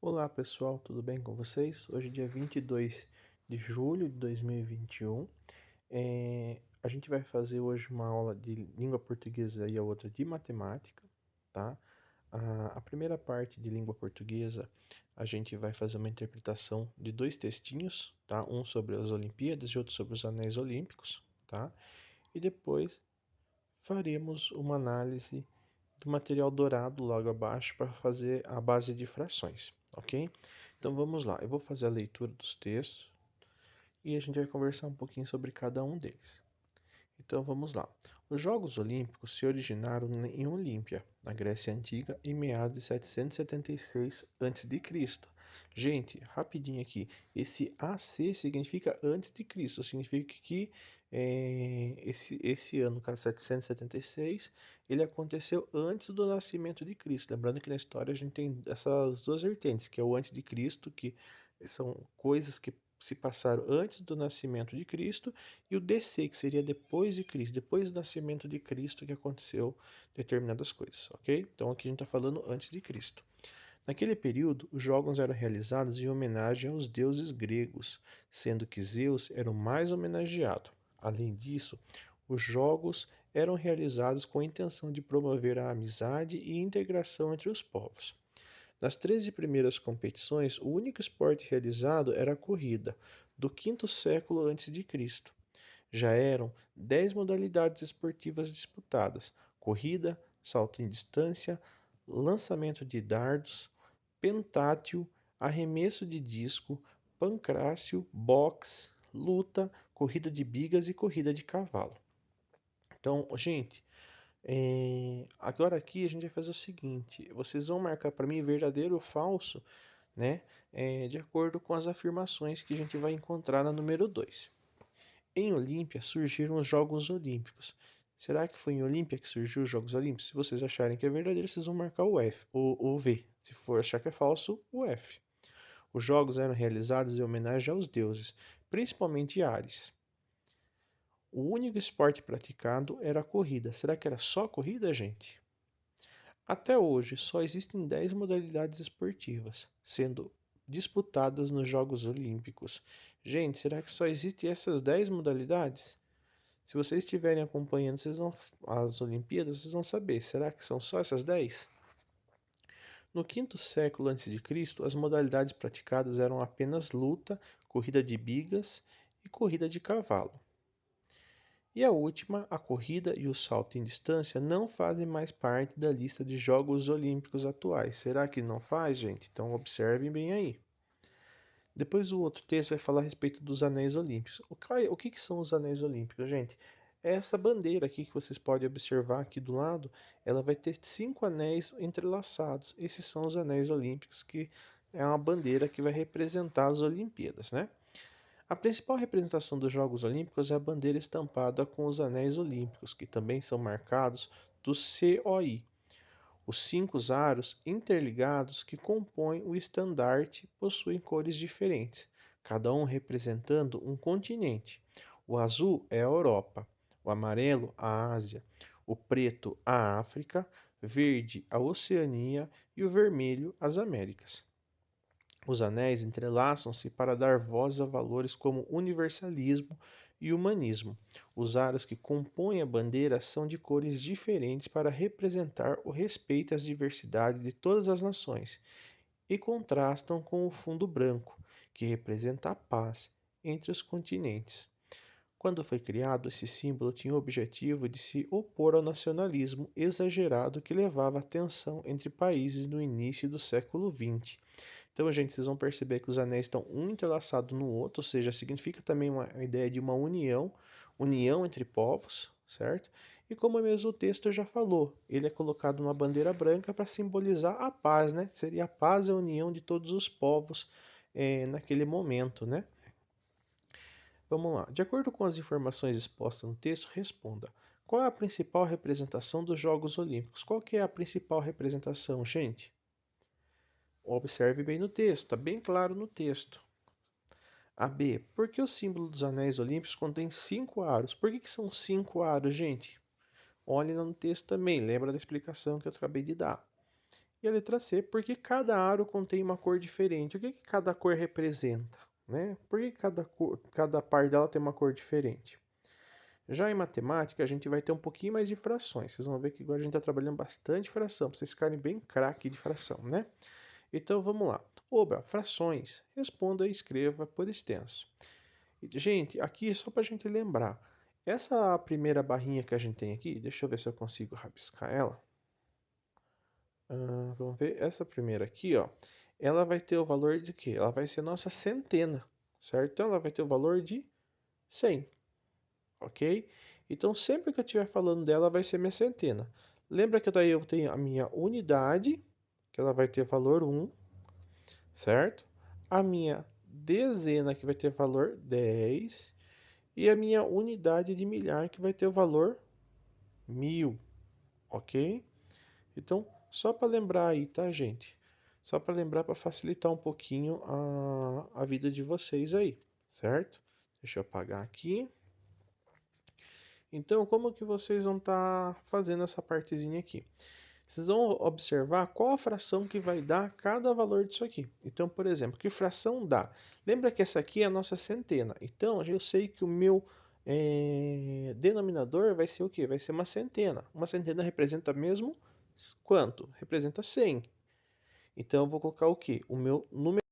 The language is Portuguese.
Olá pessoal, tudo bem com vocês? Hoje é dia 22 de julho de 2021. A gente vai fazer hoje uma aula de língua portuguesa e a outra de matemática, tá? A primeira parte de língua portuguesa, a gente vai fazer uma interpretação de dois textinhos, tá? Um sobre as Olimpíadas e outro sobre os Anéis Olímpicos, tá? E depois faremos uma análise do material dourado logo abaixo para fazer a base de frações, ok? Então vamos lá, eu vou fazer a leitura dos textos e a gente vai conversar um pouquinho sobre cada um deles. Então vamos lá. Os Jogos Olímpicos se originaram em Olímpia, na Grécia Antiga, em meados de 776 a.C. Gente, rapidinho aqui. Esse AC significa antes de Cristo, significa que esse ano, cara, 776, ele aconteceu antes do nascimento de Cristo. Lembrando que na história a gente tem essas duas vertentes, que é o antes de Cristo, que são coisas que se passaram antes do nascimento de Cristo, e o DC, que seria depois de Cristo, depois do nascimento de Cristo que aconteceu determinadas coisas, ok? Então aqui a gente está falando antes de Cristo. Naquele período, os jogos eram realizados em homenagem aos deuses gregos, sendo que Zeus era o mais homenageado. Além disso, os jogos eram realizados com a intenção de promover a amizade e integração entre os povos. Nas 13 primeiras competições, o único esporte realizado era a corrida, do quinto século antes de Cristo. Já eram 10 modalidades esportivas disputadas: corrida, salto em distância, lançamento de dardos, pentátil, arremesso de disco, pancrácio, boxe, luta, corrida de bigas e corrida de cavalo. Então, gente, agora aqui a gente vai fazer o seguinte: vocês vão marcar para mim verdadeiro ou falso, né? De acordo com as afirmações que a gente vai encontrar na número 2. Em Olímpia surgiram os Jogos Olímpicos. Será que foi em Olímpia que surgiu os Jogos Olímpicos? Se vocês acharem que é verdadeiro, vocês vão marcar o F, o V. Se for achar que é falso, o F. Os jogos eram realizados em homenagem aos deuses, principalmente Ares. O único esporte praticado era a corrida. Será que era só corrida, gente? Até hoje, só existem 10 modalidades esportivas, sendo disputadas nos Jogos Olímpicos. Gente, será que só existem essas 10 modalidades? Se vocês estiverem acompanhando as Olimpíadas, vocês vão saber. Será que são só essas 10? No quinto século a.C., as modalidades praticadas eram apenas luta, corrida de bigas e corrida de cavalo. E a última, a corrida e o salto em distância, não fazem mais parte da lista de Jogos Olímpicos atuais. Será que não faz, gente? Então observem bem aí. Depois o outro texto vai falar a respeito dos anéis olímpicos. O que são os anéis olímpicos, gente? Essa bandeira aqui que vocês podem observar aqui do lado, ela vai ter 5 anéis entrelaçados. Esses são os anéis olímpicos, que é uma bandeira que vai representar as Olimpíadas, né? A principal representação dos Jogos Olímpicos é a bandeira estampada com os anéis olímpicos, que também são marcados do COI. Os 5 aros interligados que compõem o estandarte possuem cores diferentes, cada um representando um continente. O azul é a Europa, o amarelo a Ásia, o preto a África, verde a Oceania e o vermelho as Américas. Os anéis entrelaçam-se para dar voz a valores como universalismo e humanismo. Os aros que compõem a bandeira são de cores diferentes para representar o respeito às diversidades de todas as nações e contrastam com o fundo branco, que representa a paz entre os continentes. Quando foi criado, esse símbolo tinha o objetivo de se opor ao nacionalismo exagerado que levava a tensão entre países no início do século XX. Então, gente, vocês vão perceber que os anéis estão um entrelaçado no outro, ou seja, significa também uma ideia de uma união, união entre povos, certo? E como mesmo o texto já falou, ele é colocado numa bandeira branca para simbolizar a paz, né? Seria a paz e a união de todos os povos naquele momento, né? Vamos lá. De acordo com as informações expostas no texto, responda. Qual é a principal representação dos Jogos Olímpicos? Qual que é a principal representação, gente? Observe bem no texto, está bem claro no texto. A B. Por que o símbolo dos anéis olímpicos contém 5 aros? Por que são 5 aros, gente? Olhe no texto também, lembra da explicação que eu acabei de dar. E a letra C, porque cada aro contém uma cor diferente. O que cada cor representa? Né? Por que cada par dela tem uma cor diferente? Já em matemática, a gente vai ter um pouquinho mais de frações. Vocês vão ver que agora a gente está trabalhando bastante fração, para vocês ficarem bem craque de fração, né? Então vamos lá. Oba, frações. Responda e escreva por extenso. Gente, aqui só para a gente lembrar. Essa primeira barrinha que a gente tem aqui, deixa eu ver se eu consigo rabiscar ela. Vamos ver, essa primeira aqui, ó, ela vai ter o valor de quê? Ela vai ser nossa centena, certo? Então ela vai ter o valor de 100, ok? Então sempre que eu estiver falando dela vai ser minha centena. Lembra que daí eu tenho a minha unidade, que ela vai ter valor 1, certo? A minha dezena, que vai ter valor 10, e a minha unidade de milhar, que vai ter o valor 1000, ok? Então, só para lembrar aí, tá, gente? Só para lembrar para facilitar um pouquinho a vida de vocês aí, certo? Deixa eu apagar aqui. Então, como que vocês vão estar fazendo essa partezinha aqui? Vocês vão observar qual a fração que vai dar cada valor disso aqui. Então, por exemplo, que fração dá? Lembra que essa aqui é a nossa centena. Então, eu sei que o meu denominador vai ser o quê? Vai ser uma centena. Uma centena representa mesmo quanto? Representa 100. Então, eu vou colocar o quê? O meu número